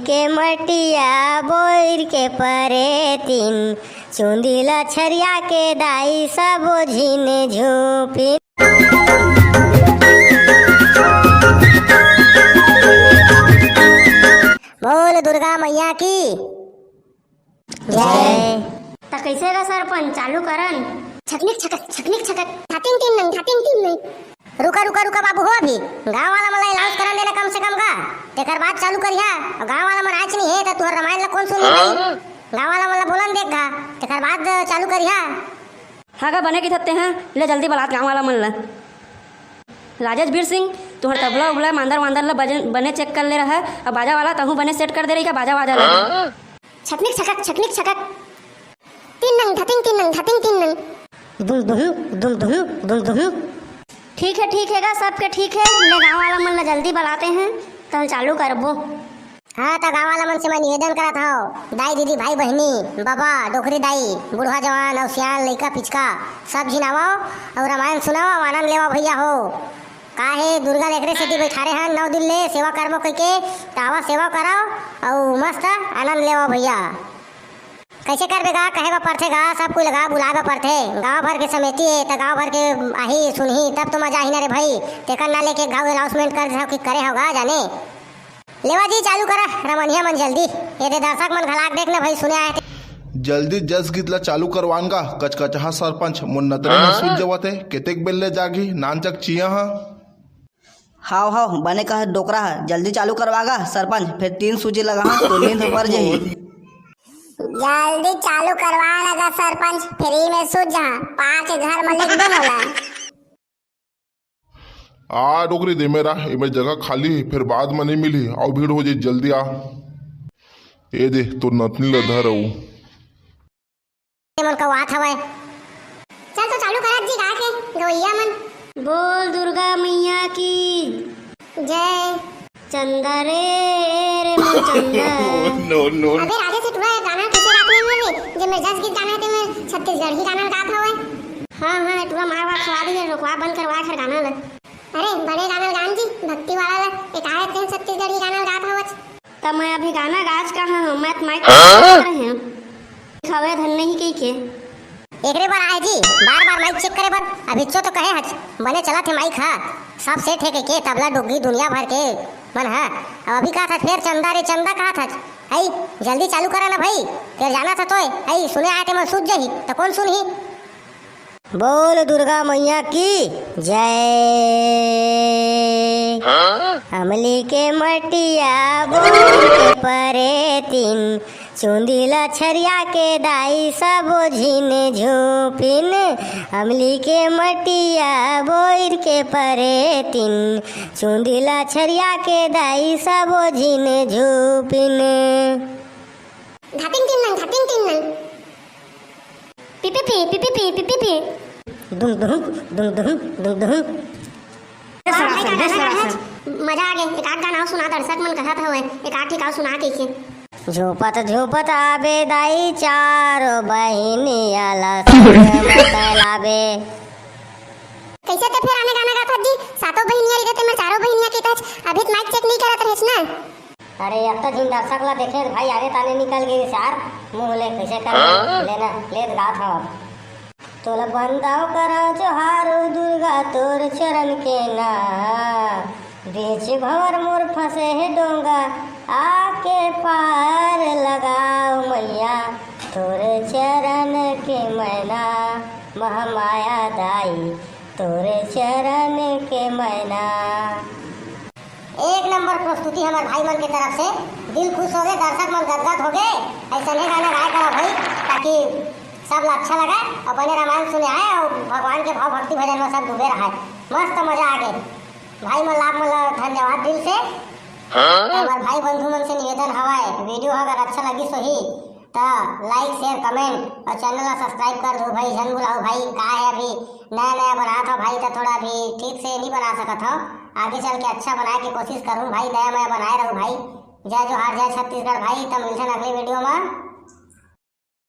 के मटिया बोर के परे तीन चुंदिला छरिया के दाई सब झिन झूपी। बोल दुर्गा मैया की जय। त कैसे गा सरपंच चालू करन? छकनिक छकक थातिंग तीन नहीं। रुका रुका रुका बाबू हो, अभी गांव वाला मला अनाउंस करन देना कम से कम का तेकर बाद चालू करिया। गांव वाला मन आज नहीं है त तुहर रामायण ला कौन सुनी नहीं। गांव वाला मला बोलन देख गा तेकर बाद चालू करिया। हाँ का बने की थत्ते हैं ले जल्दी बलात गाँव वाला मन ला। राजेश वीर सिंह तुहर तबला उबला मांदर ला बने चेक कर ले रहा है। अब बाजा वाला तहू बने सेट कर दे रही का बाजा वाजा ला। छकनिक छकक तीन नंग दुम। ठीक है गा सबके ठीक है। ले गाँव वाला मन ला जल्दी बुलाते हैं तो चालू करबो। हाँ तो गाँव वाला मन से मैं निवेदन करत हूँ, दाई दीदी भाई बहनी बाबा डोकरी दाई बूढ़ा जवान और सियान लइका पिचका सब झिनावाओ और रामायण सुनाओ, आनंद लेवा भैया हो। काहे दुर्गा लेकरे सेठी बैठारे हैं 9 दिन ले सेवा करबो कइके तावा सेवा कराओ और मस्त आनंद लेवा भैया। कैसे करबेगा कहेगा पड़थेगा सब कोई लगा बुलावे पड़थे। गांव भर के समिति है तो गांव भर के आही सुनही तब तो मजा ही ना रे भाई। तेकर ना लेके गांव अनाउंसमेंट कर कि करे होगा जाने। लेवा जी चालू करा रमनिया मन जल्दी, ये दे दर्शक मन घलाक देखना भाई सुने आए थे। जल्दी जस गीत ला चालू करवानगा कचकचहा सरपंच मुन्नतरे न सुन जवते केतेक बेल्ले जागी नानचक चिया हा। हाव बने का डोकरा है जल्दी चालू करवागा सरपंच, फिर 3 सूची लगा तो नींद पर जाही। जल्दी चालू करवा लगा सरपंच, फ्री में सूझ जा 5 घर में लिख दो होला। आ डोकरी दे मेरा इमे जगह खाली फिर बाद में नहीं मिली और भीड़ हो जाए जल्दी आ। ए दे तो नतनी ला धर रहू मन का बात हवे। चल तो चालू करा जी गा के गवैया मन। बोल दुर्गा मैया की जय। चंदा रे मन चंदा। नो अबे राजे से थोड़ा गाना कैसे गाते हैं मेरे जब मैं जस गीत गाना है तो मैं छत्तीसगढ़ ही गाना गाता हवे। हाँ थोड़ा मार बात खवा दी रोकवा बंद करवा कर गाना ला। अरे बड़े गाना गान जी भक्ति वाला ला एक आए थे छत्तीसगढ़ ही गाना गाता हवे। तब मैं अभी गाना गाज कहाँ हूँ, मैं माइक कर रहे हैं खवे धन नहीं कही के एकरे बार आए जी बार माइक चेक करे बर। अभी तो कहे हज बने चला थे माइक हा सब सेट है के तबला डुग्गी दुनिया भर के मन है। अब अभी कहा था फिर चंदा रे चंदा कहा था आई जल्दी चालू करा ना भाई फिर जाना था तो आई सुने आए थे मैं सूझ जाही तो कौन सुनही। बोल दुर्गा मैया की जय। अमली के मटिया बोल के परे तीन चुंदिला छरिया के दाई सब झिन झूपिन। अमली के मटिया बोर के परे तीन चुंदिला छरिया के दाई सब झिन झूपिन। घाटिंग तीन नंग पी दुम मजा आ गया। एक आध गाना सुना दर्शक मन कहत हवे एक आठ ठिकाव सुना के झोपत आबे दाई चारो बहिनी आला लाबे। कैसे तो फिर आने गाना गाता जी सातों बहिनियां रहते मैं चारों बहिनियां के तच अभी माइक चेक नहीं करत रहस ना। अरे अब तो जिन दर्शक ला देखे भाई आगे ताने निकल गए सार मुंह ले कैसे कर लेना ले गात हवा। तोला बंदाव करा जोहारो दुर्गा तोर चरण के ना बीच भंवर मोर फंसे है डोंगा आके पार लगाओ मैया तोर चरण के मैना महामाया दाई तोर चरण के मैना। एक नंबर प्रस्तुति हमारे भाई मन के तरफ से दिल खुश हो गए दर्शक मन गदगद हो गए। ऐसा नहीं गाना गाया करो भाई ताकि सब अच्छा लगा और बने रामायण सुने आए और भगवान के भाव भक्ति भजन में सब डूबे रहा मस्त मजा आ गए। भाई मन लाभ मन धन्यवाद दिल से। हमारे भाई बंधु मन से निवेदन हवाए वीडियो अगर अच्छा लगी सही तो लाइक शेयर कमेंट और चैनल ला सब्सक्राइब कर दो भाई जन बुलाओ भाई का है अभी नया बना था भाई तो थोड़ा भी ठीक से नहीं बना सका था आगे चल के अच्छा बनाए की कोशिश करूँ भाई नया बनाए रहूँ भाई। जय जोहार जय छत्तीसगढ़ भाई। तब मिलते हैं अगली वीडियो में।